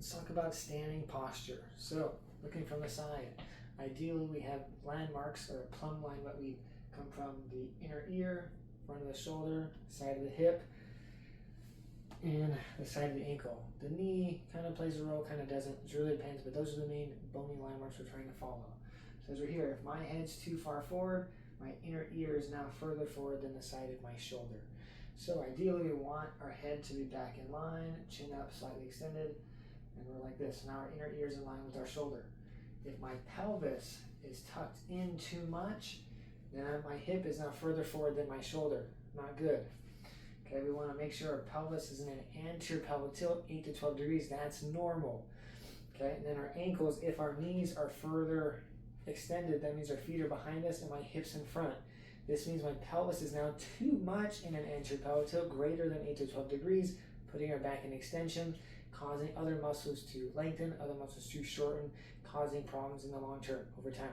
Let's talk about standing posture. So, looking from the side, ideally we have landmarks or a plumb line that we come from the inner ear, front of the shoulder, side of the hip, and the side of the ankle. The knee kind of plays a role, kind of doesn't. It really depends, but those are the main bony landmarks we're trying to follow. So as we're here, if my head's too far forward, my inner ear is now further forward than the side of my shoulder. So ideally we want our head to be back in line, chin up, slightly extended, and we're like this. Now our inner ear is in line with our shoulder. If my pelvis is tucked in too much, then my hip is now further forward than my shoulder. Not good. Okay, we want to make sure our pelvis is in an anterior pelvic tilt, 8 to 12 degrees. That's normal. Okay, and then our ankles, if our knees are further extended, that means our feet are behind us and my hips in front. This means my pelvis is now too much in an anterior pelvic tilt, greater than 8 to 12 degrees, putting our back in extension, causing other muscles to lengthen, other muscles to shorten, causing problems in the long term over time.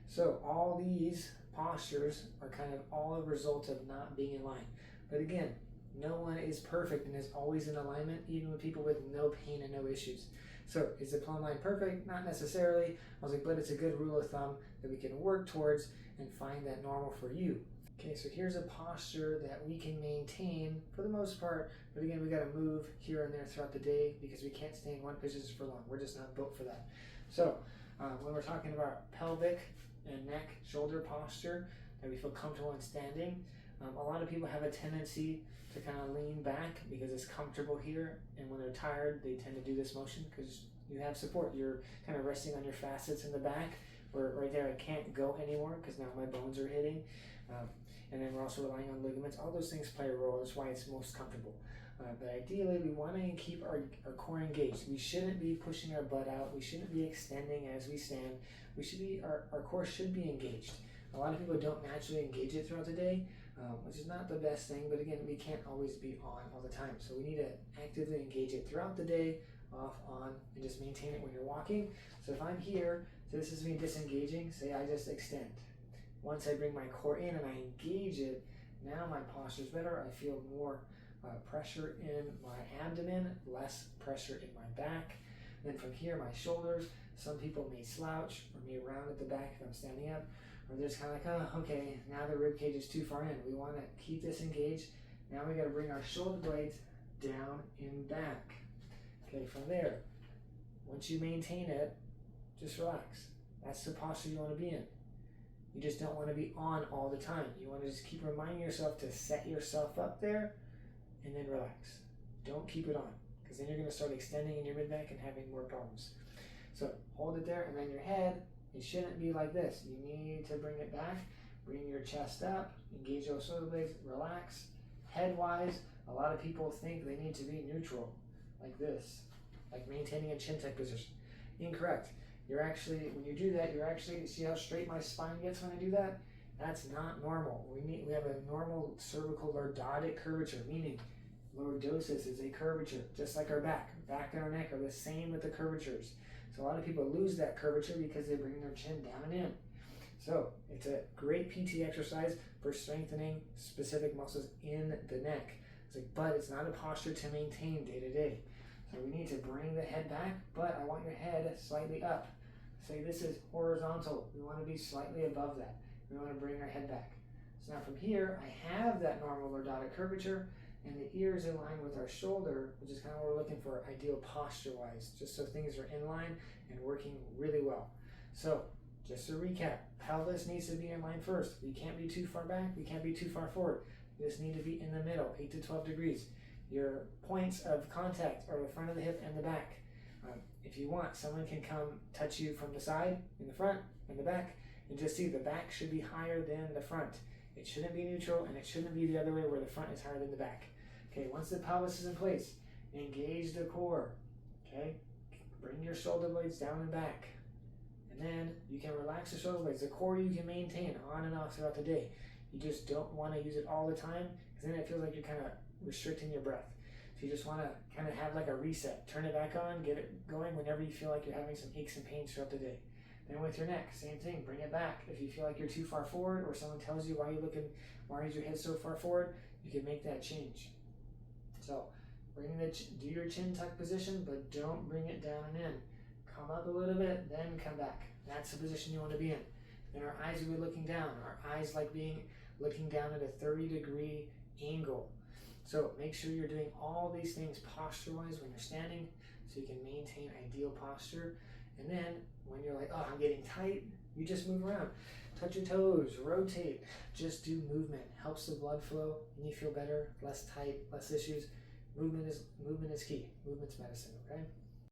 So all these postures are kind of all a result of not being in line. But again, no one is perfect and is always in alignment, even with people with no pain and no issues. So is the plumb line perfect? Not necessarily. I was like, but it's a good rule of thumb that we can work towards and find that normal for you. Okay, so here's a posture that we can maintain for the most part, but again, we got to move here and there throughout the day because we can't stay in one position for long. We're just not built for that. So when we're talking about pelvic and neck, shoulder posture that we feel comfortable in standing, a lot of people have a tendency to kind of lean back because it's comfortable here, and when they're tired, they tend to do this motion because you have support. You're kind of resting on your facets in the back, where right there I can't go anymore because now my bones are hitting. And then we're also relying on ligaments. All those things play a role. That's why it's most comfortable. But ideally, we want to keep our core engaged. We shouldn't be pushing our butt out. We shouldn't be extending as we stand. We should be, our core should be engaged. A lot of people don't naturally engage it throughout the day, which is not the best thing. But again, we can't always be on all the time. So we need to actively engage it throughout the day, off, on, and just maintain it when you're walking. So if I'm here, so this is me disengaging, say I just extend. Once I bring my core in and I engage it, now my posture is better. I feel more pressure in my abdomen, less pressure in my back. Then from here, my shoulders. Some people may slouch or may round at the back if I'm standing up, or they're just kind of like, oh, okay, now the rib cage is too far in. We want to keep this engaged. Now we got to bring our shoulder blades down and back. Okay, from there, once you maintain it, just relax. That's the posture you want to be in. You just don't want to be on all the time. You want to just keep reminding yourself to set yourself up there and then relax. Don't keep it on, because then you're going to start extending in your mid-back and having more problems. So hold it there, and then your head, it shouldn't be like this. You need to bring it back, bring your chest up, engage those shoulder blades, relax. Head-wise, a lot of people think they need to be neutral, like this, like maintaining a chin-tuck position. Incorrect. You're actually, when you do that, you're actually, see how straight my spine gets when I do that? That's not normal. We have a normal cervical lordotic curvature, meaning lordosis is a curvature, just like our back. Back and our neck are the same with the curvatures. So a lot of people lose that curvature because they bring their chin down and in. So it's a great PT exercise for strengthening specific muscles in the neck. It's like, but it's not a posture to maintain day to day. So we need to bring the head back, but I want your head slightly up. Say this is horizontal. We want to be slightly above that. We want to bring our head back. So now from here, I have that normal lordotic curvature, and the ear is in line with our shoulder, which is kind of what we're looking for ideal posture-wise, just so things are in line and working really well. So just to recap, pelvis needs to be in line first. We can't be too far back. We can't be too far forward. We just need to be in the middle, 8 to 12 degrees. Your points of contact are the front of the hip and the back. If you want, someone can come touch you from the side, in the front, in the back, and just see the back should be higher than the front. It shouldn't be neutral, and it shouldn't be the other way where the front is higher than the back. Okay, once the pelvis is in place, engage the core. Okay, bring your shoulder blades down and back. And then you can relax the shoulder blades. The core you can maintain on and off throughout the day. You just don't want to use it all the time, because then it feels like you're kind of restricting your breath. So you just want to kind of have like a reset. Turn it back on, get it going whenever you feel like you're having some aches and pains throughout the day. Then with your neck, same thing, bring it back. If you feel like you're too far forward, or someone tells you why is your head so far forward, you can make that change. So do your chin tuck position, but don't bring it down and in. Come up a little bit, then come back. That's the position you want to be in. And our eyes will be looking down. Our eyes like being looking down at a 30-degree angle. So make sure you're doing all these things posture-wise when you're standing so you can maintain ideal posture. And then when you're like, oh, I'm getting tight, you just move around. Touch your toes, rotate, just do movement. Helps the blood flow and you feel better, less tight, less issues. Movement is key. Movement's medicine, okay?